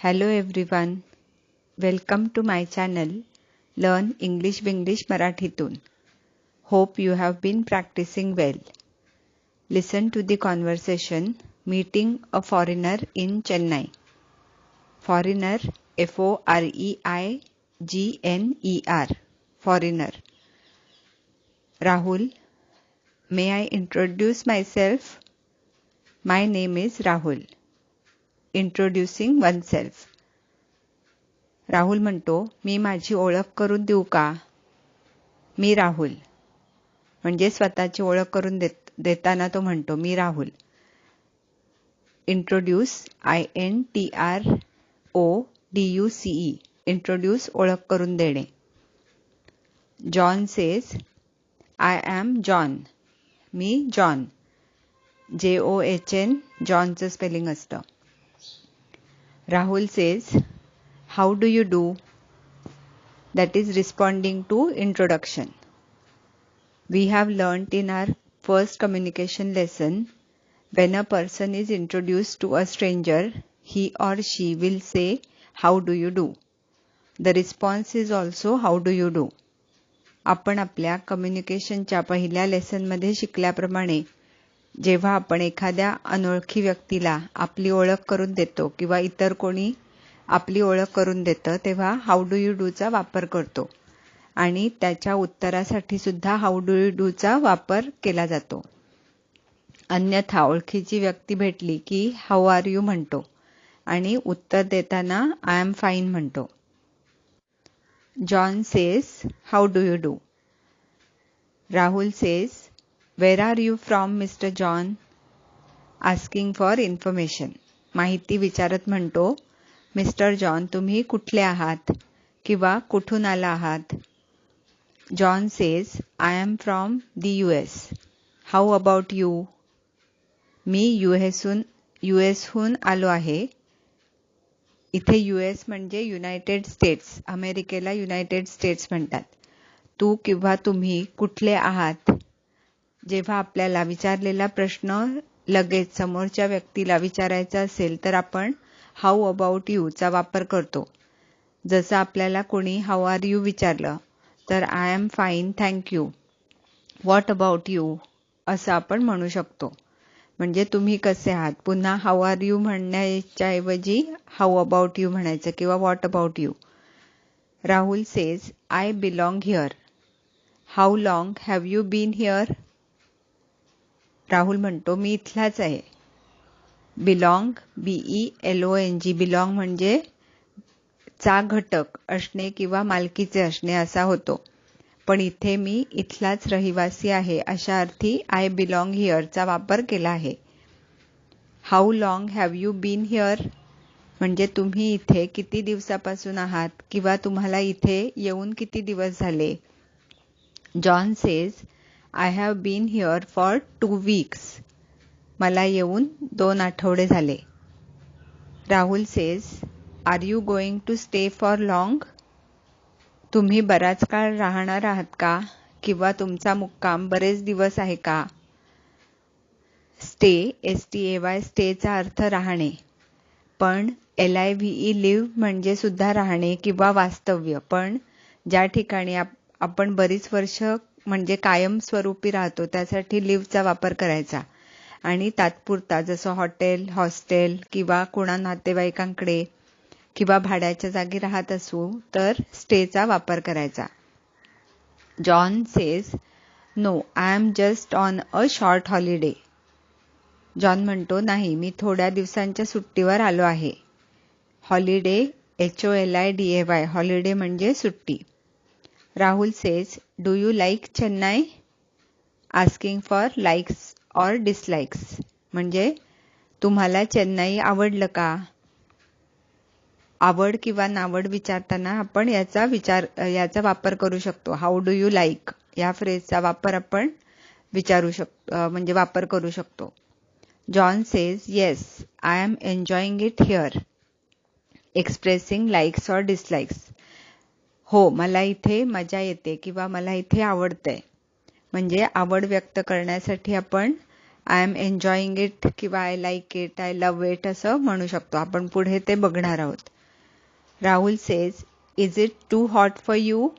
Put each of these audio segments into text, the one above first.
Hello everyone, welcome to my channel Learn English Winglish Marathitun. Hope you have been practicing well. Listen to the conversation meeting a foreigner in Chennai. Foreigner F-O-R-E-I-G-N-E-R Foreigner. Rahul, may I introduce myself? My name is Rahul. Introducing oneself. Rahul म्हणतो मी माझी ओळख करून देऊ का? मी राहुल. म्हणजे स्वतःची ओळख करून देताना तो म्हणतो मी राहुल. इंट्रोड्यूस INTRODUCE इंट्रोड्यूस ओळख करून देणे. John says I am John. मी जॉन. JOHN जॉनचं स्पेलिंग असतं. Rahul says How do you do? That is responding to introduction. We have learnt in our first communication lesson, when a person is introduced to a stranger, he or she will say, How do you do? The response is also, How do you do? आपण आपल्या कम्युनिकेशनच्या पहिल्या लेसनमध्ये शिकल्याप्रमाणे जेव्हा आपण एखाद्या अनोळखी व्यक्तीला आपली ओळख करून देतो किंवा इतर कोणी आपली ओळख करून देतं तेव्हा हाऊ डू यू डू चा वापर करतो आणि त्याच्या उत्तरासाठी सुद्धा हाऊ डू यू डू चा वापर केला जातो. अन्यथा ओळखीची व्यक्ती भेटली की हाऊ आर यू म्हणतो आणि उत्तर देताना आय एम फाईन म्हणतो. John says how do you do. Rahul says where are you from mister John. Asking for information. माहिती विचारत म्हणतो मिस्टर जॉन तुम्ही कुठले आहात किंवा कुठून आला आहात. John says I am from the US. How about you. Me US हून आलो आहे. इथे US म्हणजे युनायटेड स्टेट्स. अमेरिकेला युनायटेड स्टेट्स म्हणतात. तू किंवा तुम्ही कुठले आहात. जेव्हा आपल्याला विचारलेला प्रश्न लगेच समोरच्या व्यक्तीला विचारायचा असेल तर आपण हाऊ अबाउट यू चा वापर करतो. जसं आपल्याला कोणी हाऊ आर यू विचारलं तर I am fine thank you. What about you असं आपण म्हणू शकतो. म्हणजे तुम्ही कसे आहात. पुन्हा हाऊ आर यू म्हणण्याच्या ऐवजी हाऊ अबाउट यू म्हणायचं किंवा what about you. Rahul says I belong here. How long have you been here. Rahul म्हणतो मी इथलाच आहे. बिलॉंग BELONG बिलॉंग म्हणजे चा घटक असणे किंवा मालकीचे असणे असा होतो. पण इथे मी इथलाच रहिवासी आहे अशा अर्थी आय बिलॉंग हिअर चा वापर केला आहे. How long have you been here म्हणजे तुम्ही इथे किती दिवसापासून आहात किंवा तुम्हाला इथे येऊन किती दिवस झाले. John says I have been here for 2 weeks. मला येऊन 2 आठवडे झाले. Rahul says are you going to stay for long. तुम्ही बराच काळ राहणार आहात का किंवा तुमचा मुक्काम बरेच दिवस आहे का. स्टे STAY स्टेचा अर्थ राहणे. पण LIVE लिव्ह म्हणजे सुद्धा राहणे किंवा वास्तव्य. पण ज्या ठिकाणी आपण बरीच वर्ष म्हणजे कायम स्वरूपी राहतो त्यासाठी लिव्हचा वापर करायचा. आणि तात्पुरता जसं हॉटेल हॉस्टेल किंवा कोणा नातेवाईकांकडे किंवा भाड्याच्या जागी राहत असू तर स्टेचा वापर करायचा. John says no I am just on a short holiday. John म्हणतो नाही मी थोड्या दिवसांच्या सुट्टीवर आलो आहे. हॉलिडे HOLIDAY हॉलिडे म्हणजे सुट्टी. Rahul says do you like Chennai. Asking for likes और डिसलाइक्स म्हणजे तुम्हाला चेन्नई आवडलं का. आवड किंवा नावड विचारताना आपण याचा वापर करू शकतो. हाऊ डू यू लाईक या फ्रेजचा वापर आपण म्हणजे वापर करू शकतो. John says yes I am enjoying it here. Expressing likes और डिसलाइक्स. हो मला इथे मजा येते किंवा मला इथे आवडतंय. म्हणजे आवड व्यक्त करण्यासाठी आपण आय एम एन्जॉईंग इट किंवा I like it, I love it असं म्हणू शकतो. आपण पुढे ते बघणार आहोत. Rahul says, is it too hot for you?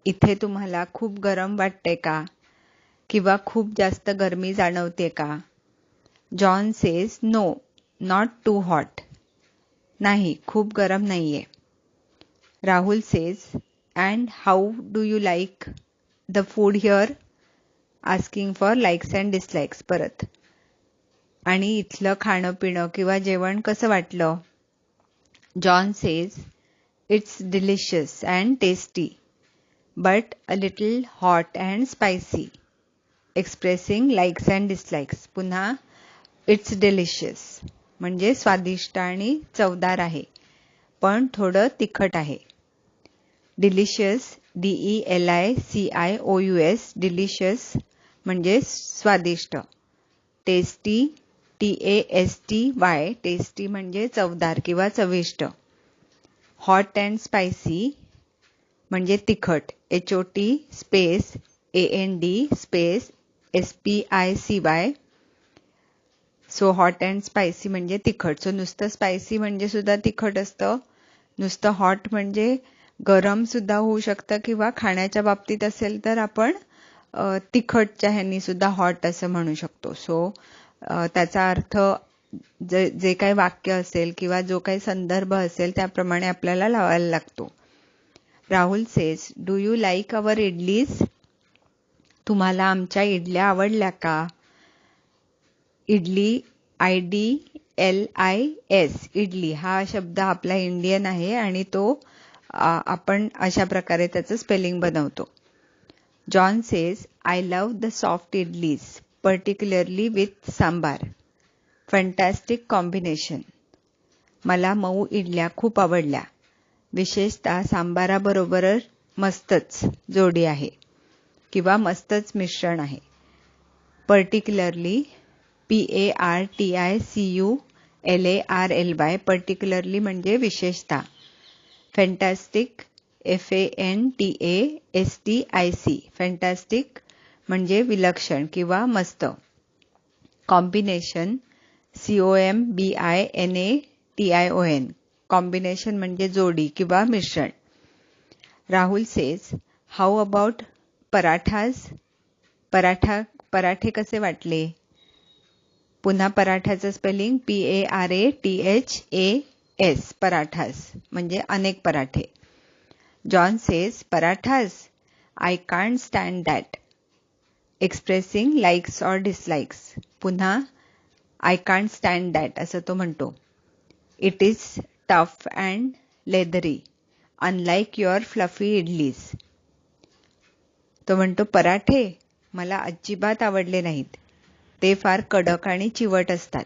इथे तुम्हाला खूप गरम वाटते का? किंवा खूप जास्त गरमी जाणवते का? John says, no, not too hot. नाही, खूप गरम नाहीये. Rahul says, and how do you like the food here? Asking for likes and dislikes परत. आणि इथलं खाणं पिणं किंवा जेवण कसं वाटलं? John says, it's delicious and tasty, but a little hot and spicy. Expressing likes and dislikes. पुन्हा इट्स डिलिशियस म्हणजे स्वादिष्ट आणि चवदार आहे, पण थोडं तिखट आहे. डिलिशियस, DELICIOUS, डिलिशियस म्हणजे स्वादिष्ट. टेस्टी, TASTY, टेस्टी म्हणजे चवदार किंवा चविष्ट. हॉट अँड स्पायसी म्हणजे तिखट, HOT space AND space SPICY. So hot and spicy म्हणजे तिखट. सो नुसतं स्पायसी म्हणजे सुद्धा तिखट असतं. नुसतं हॉट म्हणजे गरम सुद्धा होऊ शकतं, किंवा खाण्याच्या बाबतीत असेल तर आपण तिखटच्या ह्यांनी सुद्धा हॉट असं म्हणू शकतो. सो त्याचा अर्थ जे काही वाक्य असेल किंवा जो काही संदर्भ असेल त्याप्रमाणे आपल्याला लावायला लागतो. Rahul says, do you like our idlis? तुम्हाला आमच्या इडल्या आवडल्या का? इडली, IDLIS, इडली हा शब्द आपला इंडियन आहे आणि तो आपण अशा प्रकारे त्याचं स्पेलिंग बनवतो. John says, I love the soft idlis, particularly with sambar. Fantastic combination. मला मऊ इडल्या खूप आवडल्या, विशेषतः सांबाराबरोबर मस्तच जोडी आहे किंवा मस्तच मिश्रण आहे. पर्टिक्युलरली, PARTICULARLY, पर्टिक्युलरली म्हणजे विशेषतः. फॅन्टॅस्टिक, FANTASTIC, फॅन्टॅस्टिक म्हणजे विलक्षण किंवा मस्त. कॉम्बिनेशन, COMBINATION, कॉम्बिनेशन म्हणजे जोडी किंवा मिश्रण. Rahul says, how about parathas? पराठे कसे वाटले? पुन्हा पराठाचं स्पेलिंग PARATHAS, पराठाज म्हणजे अनेक पराठे. John says, parathas? I can't stand that. Expressing likes or dislikes. पुन्हा आय कांट स्टँड दॅट असं तो म्हणतो. It is tough and leathery, unlike your fluffy idlis. तो म्हणतो, पराठे मला अजिबात आवडले नाहीत. ते फार कडक आणि चिवट असतात.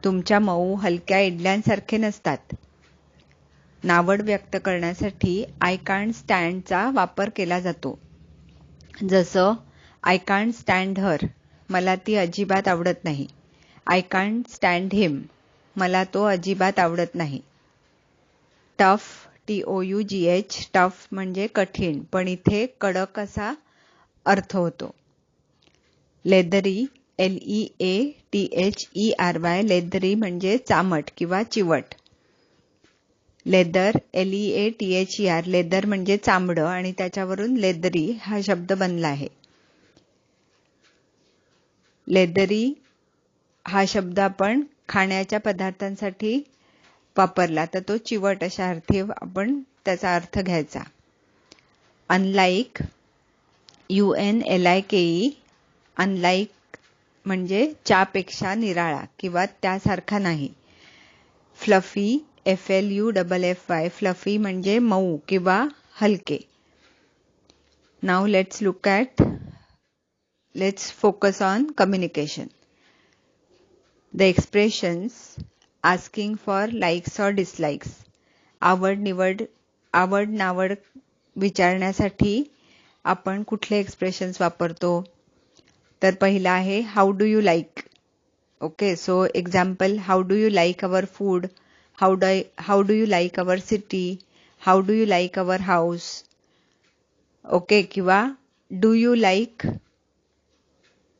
तुमच्या मऊ हलक्या इडल्यांसारखे नसतात. नावड व्यक्त करण्यासाठी आय कांट स्टँडचा वापर केला जातो. जसं आय कांट स्टँड हर, मला ती अजिबात आवडत नाही. आय कांट स्टँड हिम, मला तो अजिबात आवडत नाही. टफ, TOUGH, टफ म्हणजे कठीण, पण इथे कडक असा अर्थ होतो. लेदरी, LEATHERY, लेदरी म्हणजे चामट किंवा चिवट. लेदर, LEATHER, लेदर म्हणजे चामडं आणि त्याच्यावरून लेदरी हा शब्द बनला आहे. लेदरी हा शब्द आपण खाण्याच्या पदार्थांसाठी वापरला तर तो चिवट अशा अर्थी आपण त्याचा अर्थ घ्यायचा. अनलाईक, UNLIKE, अनलाईक म्हणजे च्यापेक्षा निराळा किंवा त्यासारखा नाही. फ्लफी, FLUFFY, फ्लफी म्हणजे मऊ किंवा हलके. Now let's focus on communication. The expressions asking for likes or dislikes, आवड नावड विचारण्यासाठी आपण कुठले एक्सप्रेशन्स वापरतो? तर पहिला आहे how do you like. Okay, so example, how do you like our food, how do you like our city, how do you like our house. Okay, किंवा do you like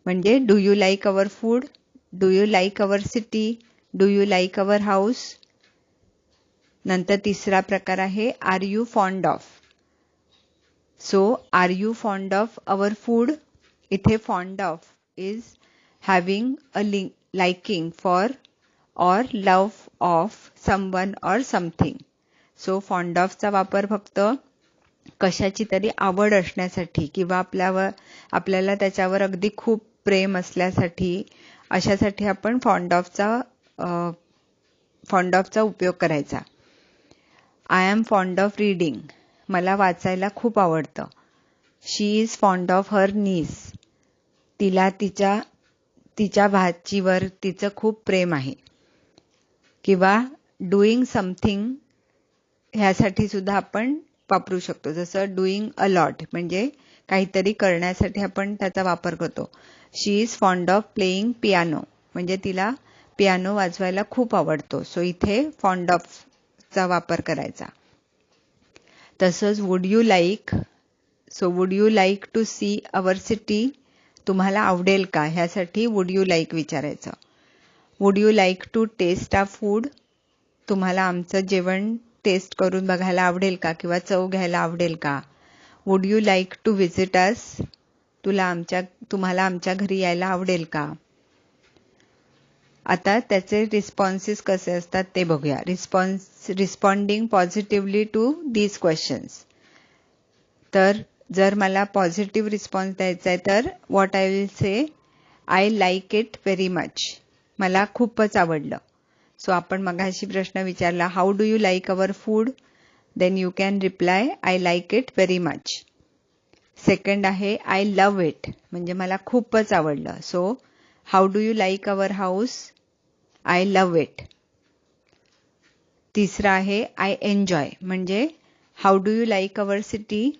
म्हणजे do you like our food, do you like our city, do you like our house. नंतर तिसरा प्रकार आहे are you fond of. So are you fond of our food. इथे fond of is having a liking for और लव of someone और something. So fond ऑफचा वापर फक्त कशाची तरी आवड असण्यासाठी किंवा आपल्याला त्याच्यावर अगदी खूप प्रेम असल्यासाठी, अशासाठी आपण फॉन्ड ऑफचा उपयोग करायचा. I am fond of reading. मला वाचायला खूप आवडतं. शी इज फॉन्ड ऑफ हर नीस. तिला तिच्या भाचीवर तिचं खूप प्रेम आहे. किंवा डुईंग समथिंग ह्यासाठी सुद्धा आपण वापरू शकतो. जसं डुईंग अ लॉट म्हणजे काहीतरी करण्यासाठी आपण त्याचा वापर करतो. She is fond of playing piano म्हणजे तिला पियानो वाजवायला खूप आवडतो. सो इथे फॉन्ड ऑफचा वापर करायचा. तसंच would you like. So would you like to see our city. तुम्हाला आवडेल का ह्यासाठी वुड यू लाईक विचारायचं. Would you like to taste a food. तुम्हाला आमचं जेवण टेस्ट करून बघायला आवडेल का किंवा चव घ्यायला आवडेल का. Would you like to visit us. तुम्हाला आमच्या घरी यायला आवडेल का. आता त्याचे रिस्पॉन्सेस कसे असतात ते बघूया. Responding positively to these questions. तर जर मला पॉझिटिव्ह रिस्पॉन्स द्यायचा आहे तर what I will say, I like it very much. मला खूपच आवडलं. सो आपण मगाशी प्रश्न विचारला how do you like our food. Then you can reply I like it very much. Second आहे आय लव्ह इट म्हणजे मला खूपच आवडलं. So how do you like our house. I love it. तिसरा आहे आय एन्जॉय म्हणजे how do you like our city.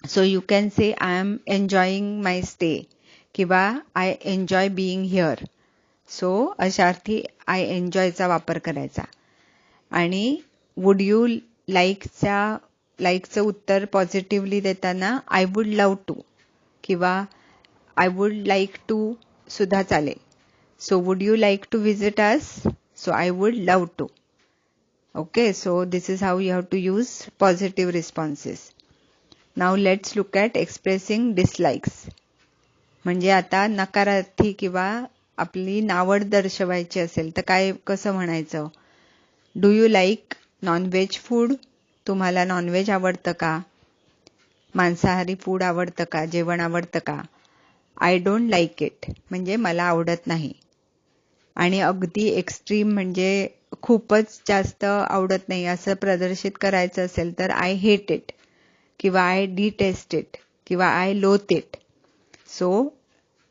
So you can say I am enjoying my stay किंवा I enjoy being here. So अशा अर्थी I एन्जॉयचा वापर करायचा. आणि would you लाईकचं उत्तर पॉझिटिव्हली देताना आय वुड लव्ह टू किंवा आय वुड लाईक टू सुद्धा चालेल. So would you like to visit us. So I would love to. Okay, so this is how you have to use positive responses. Now let's look at expressing dislikes. म्हणजे आता नकारार्थी किंवा आपली नावड दर्शवायची असेल तर कसं म्हणायचं. Do you like nonveg food. तुम्हाला नॉनव्हेज आवडतं का. मांसाहारी फूड आवडतं का, जेवण आवडतं का. आय डोंट लाईक इट म्हणजे मला आवडत नाही. आणि अगदी एक्स्ट्रीम म्हणजे खूपच जास्त आवडत नाही असं प्रदर्शित करायचं असेल तर आय हेट इट किंवा आय डिटेस्ट इट किंवा आय लोथ इट. सो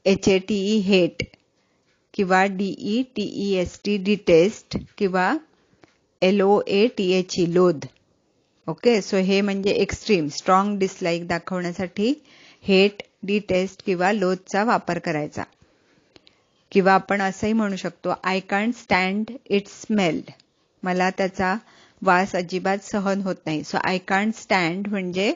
HATE हेट किंवा DETEST डिटेस्ट किंवा LOATHE लोध. ओके, सो हे म्हणजे एक्स्ट्रीम स्ट्रॉंग डिसलाईक दाखवण्यासाठी हेट, डिटेस्ट किंवा लोथचा वापर करायचा. किंवा आपण असंही म्हणू शकतो I can't stand it's smell. मला त्याचा वास अजिबात सहन होत नाही. सो आय कांट स्टँड म्हणजे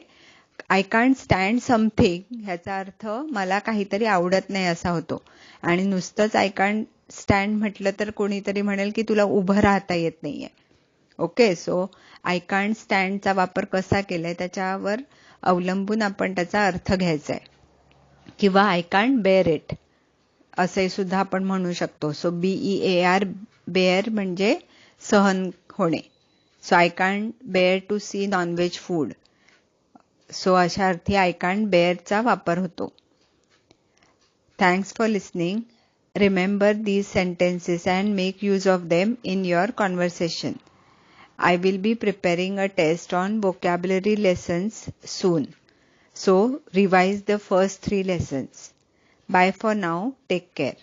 आय कांट स्टँड समथिंग ह्याचा अर्थ मला काहीतरी आवडत नाही असा होतो. आणि नुसतंच आय कांट स्टँड म्हटलं तर कोणीतरी म्हणेल की तुला उभं राहता येत नाहीये. ओके, सो आय कांट स्टँडचा वापर कसा केलाय त्याच्यावर अवलंबून आपण त्याचा अर्थ घ्यायचा आहे. किंवा आय कांट बेअर इट असे सुद्धा आपण म्हणू शकतो. सो BEAR बेअर म्हणजे सहन होणे. So I can't bear to see nonveg food. So अशा अर्थी आय कांट बेअरचा वापर होतो. Thanks for listening. Remember these sentences and make use of them in your conversation. I will be preparing a test on vocabulary lessons soon. So revise the first 3 lessons. Bye for now. Take care.